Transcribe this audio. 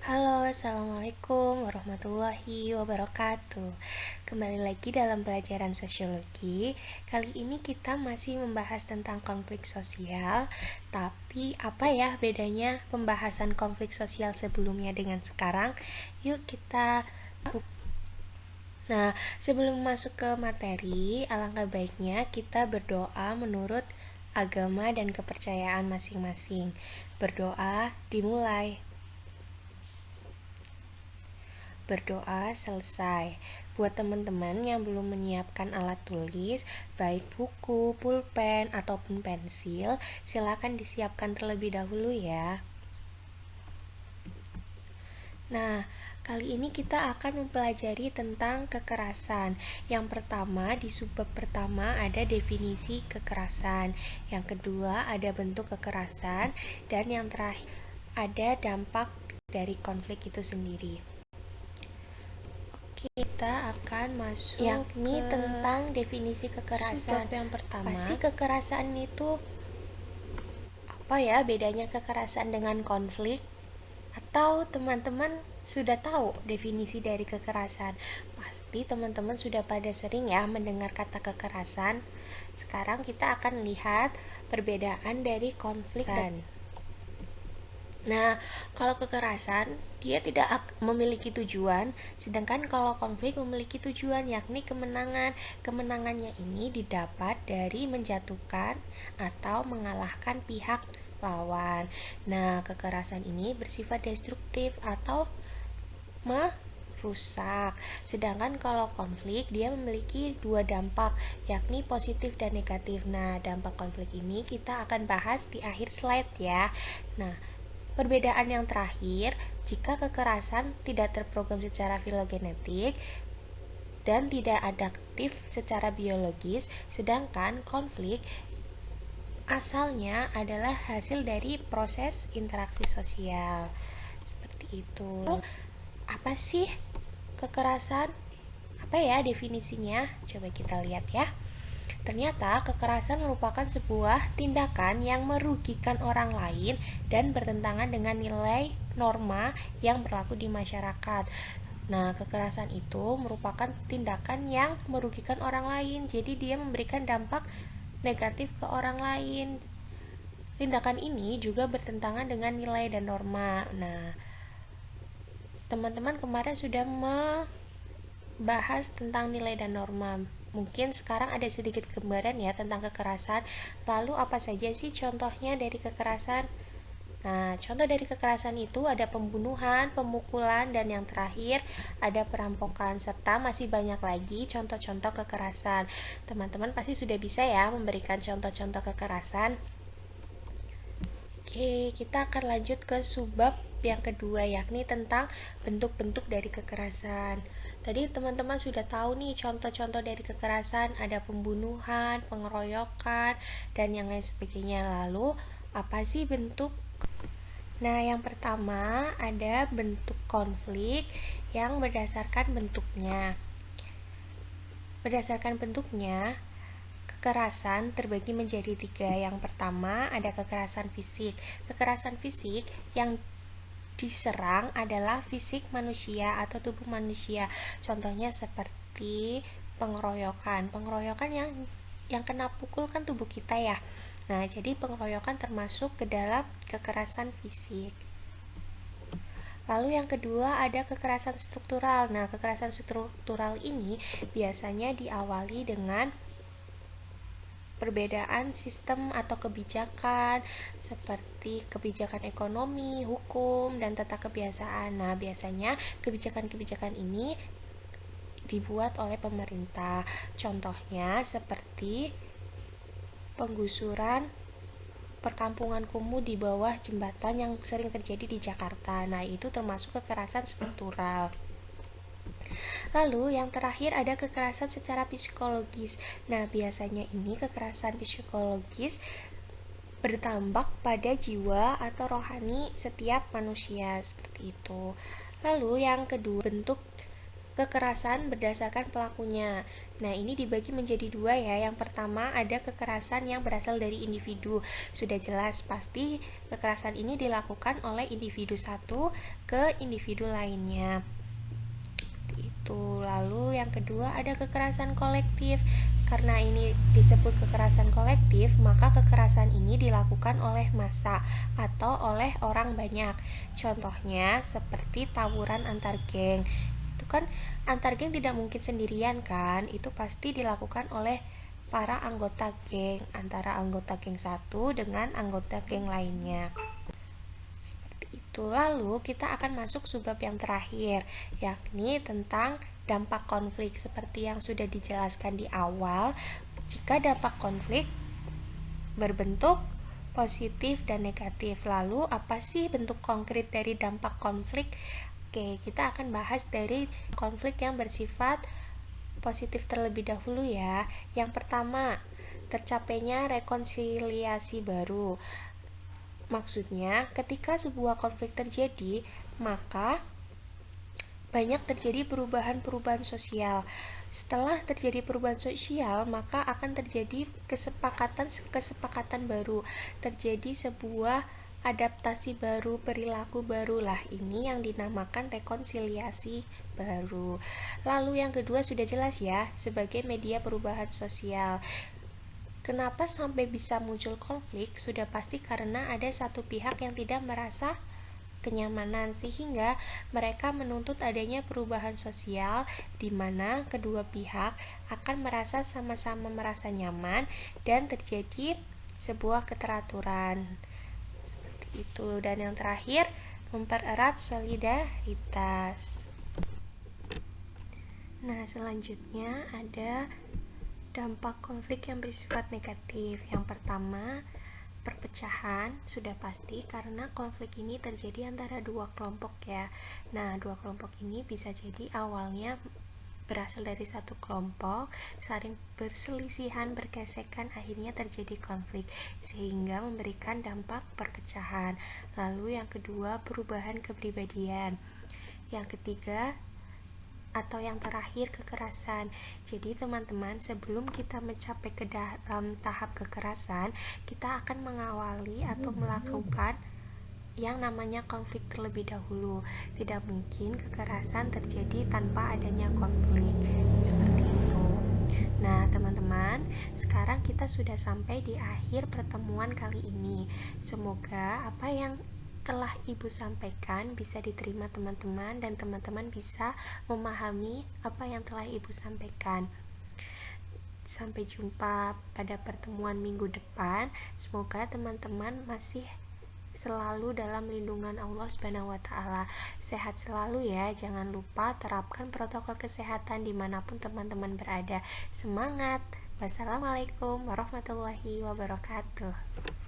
Halo, Assalamualaikum warahmatullahi wabarakatuh. Kembali lagi dalam pelajaran sosiologi. Kali ini kita masih membahas tentang konflik sosial. Tapi apa ya bedanya pembahasan konflik sosial sebelumnya dengan sekarang? Yuk kita. Nah, sebelum masuk ke materi, alangkah baiknya kita berdoa menurut agama dan kepercayaan masing-masing. Berdoa dimulai. Berdoa selesai. Buat teman-teman yang belum menyiapkan alat tulis, baik buku, pulpen, ataupun pensil, silakan disiapkan terlebih dahulu ya. Nah, kali ini kita akan mempelajari tentang kekerasan. Yang pertama, di subbab pertama ada definisi kekerasan. Yang kedua, ada bentuk kekerasan. Dan yang terakhir, ada dampak dari konflik itu sendiri. Kita akan masuk yakni tentang definisi kekerasan. Yang pertama, pasti kekerasan itu apa ya bedanya kekerasan dengan konflik? Atau teman-teman sudah tahu definisi dari kekerasan? Pasti teman-teman sudah pada sering ya mendengar kata kekerasan. Sekarang kita akan lihat perbedaan dari konflik dan kalau kekerasan dia tidak memiliki tujuan, sedangkan kalau konflik memiliki tujuan, yakni kemenangan. Kemenangannya ini didapat dari menjatuhkan atau mengalahkan pihak lawan. Nah, kekerasan ini bersifat destruktif atau merusak. Sedangkan kalau konflik dia memiliki dua dampak, yakni positif dan negatif. Nah, dampak konflik ini kita akan bahas di akhir slide ya. Nah, perbedaan yang terakhir, jika kekerasan tidak terprogram secara filogenetik dan tidak adaptif secara biologis, sedangkan konflik asalnya adalah hasil dari proses interaksi sosial. Seperti itu. Apa sih kekerasan? Apa ya definisinya? Coba kita lihat ya. Ternyata kekerasan merupakan sebuah tindakan yang merugikan orang lain dan bertentangan dengan nilai norma yang berlaku di masyarakat. Nah, kekerasan itu merupakan tindakan yang merugikan orang lain. Jadi dia memberikan dampak negatif ke orang lain. Tindakan ini juga bertentangan dengan nilai dan norma. Nah, teman-teman kemarin sudah membahas tentang nilai dan norma. Mungkin sekarang ada sedikit gambaran ya tentang kekerasan. Lalu apa saja sih contohnya dari kekerasan? Nah, contoh dari kekerasan itu ada pembunuhan, pemukulan, dan yang terakhir ada perampokan, serta masih banyak lagi contoh-contoh kekerasan. Teman-teman pasti sudah bisa ya memberikan contoh-contoh kekerasan. Oke, kita akan lanjut ke subbab yang kedua, yakni tentang bentuk-bentuk dari kekerasan. Tadi teman-teman sudah tahu nih contoh-contoh dari kekerasan, ada pembunuhan, pengeroyokan, dan yang lain sebagainya. Lalu, apa sih bentuk? Nah, yang pertama ada bentuk konflik yang berdasarkan bentuknya. Berdasarkan bentuknya, kekerasan terbagi menjadi 3. Yang pertama ada kekerasan fisik. Kekerasan fisik yang diserang adalah fisik manusia atau tubuh manusia. Contohnya seperti pengeroyokan. Pengeroyokan yang kena pukul kan tubuh kita ya. Nah, jadi pengeroyokan termasuk ke dalam kekerasan fisik. Lalu yang kedua ada kekerasan struktural. Nah, kekerasan struktural ini biasanya diawali dengan perbedaan sistem atau kebijakan seperti kebijakan ekonomi, hukum, dan tata kebiasaan. Nah, biasanya kebijakan-kebijakan ini dibuat oleh pemerintah. Contohnya seperti penggusuran perkampungan kumuh di bawah jembatan yang sering terjadi di Jakarta. Nah, itu termasuk kekerasan struktural. Lalu yang terakhir ada kekerasan secara psikologis. Nah, biasanya ini kekerasan psikologis berdampak pada jiwa atau rohani setiap manusia, seperti itu. Lalu yang kedua bentuk kekerasan berdasarkan pelakunya. Nah, ini dibagi menjadi dua ya. Yang pertama ada kekerasan yang berasal dari individu. Sudah jelas pasti kekerasan ini dilakukan oleh individu satu ke individu lainnya. Itu. Lalu yang kedua ada kekerasan kolektif. Karena ini disebut kekerasan kolektif, maka kekerasan ini dilakukan oleh massa atau oleh orang banyak. Contohnya seperti tawuran antar geng. Itu kan antar geng tidak mungkin sendirian kan, itu pasti dilakukan oleh para anggota geng, antara anggota geng satu dengan anggota geng lainnya. Seperti itu. Lalu kita akan masuk subbab yang terakhir, yakni tentang dampak konflik. Seperti yang sudah dijelaskan di awal, jika dampak konflik berbentuk positif dan negatif. Lalu apa sih bentuk konkret dari dampak konflik? Oke, kita akan bahas dari konflik yang bersifat positif terlebih dahulu ya. Yang pertama, tercapainya rekonsiliasi baru. Maksudnya, ketika sebuah konflik terjadi, maka banyak terjadi perubahan-perubahan sosial. Setelah terjadi perubahan sosial, maka akan terjadi kesepakatan baru, terjadi sebuah adaptasi baru, perilaku baru lah. Ini yang dinamakan rekonsiliasi baru. Lalu yang kedua sudah jelas ya, sebagai media perubahan sosial. Kenapa sampai bisa muncul konflik? Sudah pasti karena ada satu pihak yang tidak merasa kenyamanan, sehingga mereka menuntut adanya perubahan sosial di mana kedua pihak akan merasa sama-sama merasa nyaman dan terjadi sebuah keteraturan. Seperti itu. Dan yang terakhir, mempererat solidaritas. Nah, selanjutnya ada dampak konflik yang bersifat negatif. Yang pertama, perpecahan. Sudah pasti karena konflik ini terjadi antara dua kelompok ya. Nah, dua kelompok ini bisa jadi awalnya berasal dari satu kelompok, saling berselisihan, bergesekan, akhirnya terjadi konflik sehingga memberikan dampak perpecahan. Lalu yang kedua, perubahan kepribadian. Yang ketiga atau yang terakhir, kekerasan. Jadi teman-teman, sebelum kita mencapai ke dalam tahap kekerasan, kita akan mengawali atau melakukan yang namanya konflik terlebih dahulu. Tidak mungkin kekerasan terjadi tanpa adanya konflik. Seperti itu. Nah, teman-teman, sekarang kita sudah sampai di akhir pertemuan kali ini. Semoga apa yang telah Ibu sampaikan bisa diterima teman-teman dan teman-teman bisa memahami apa yang telah Ibu sampaikan. Sampai jumpa pada pertemuan minggu depan. Semoga teman-teman masih selalu dalam lindungan Allah Subhanahu wa Ta'ala. Sehat selalu ya. Jangan lupa terapkan protokol kesehatan dimanapun teman-teman berada. Semangat. Wassalamualaikum warahmatullahi wabarakatuh.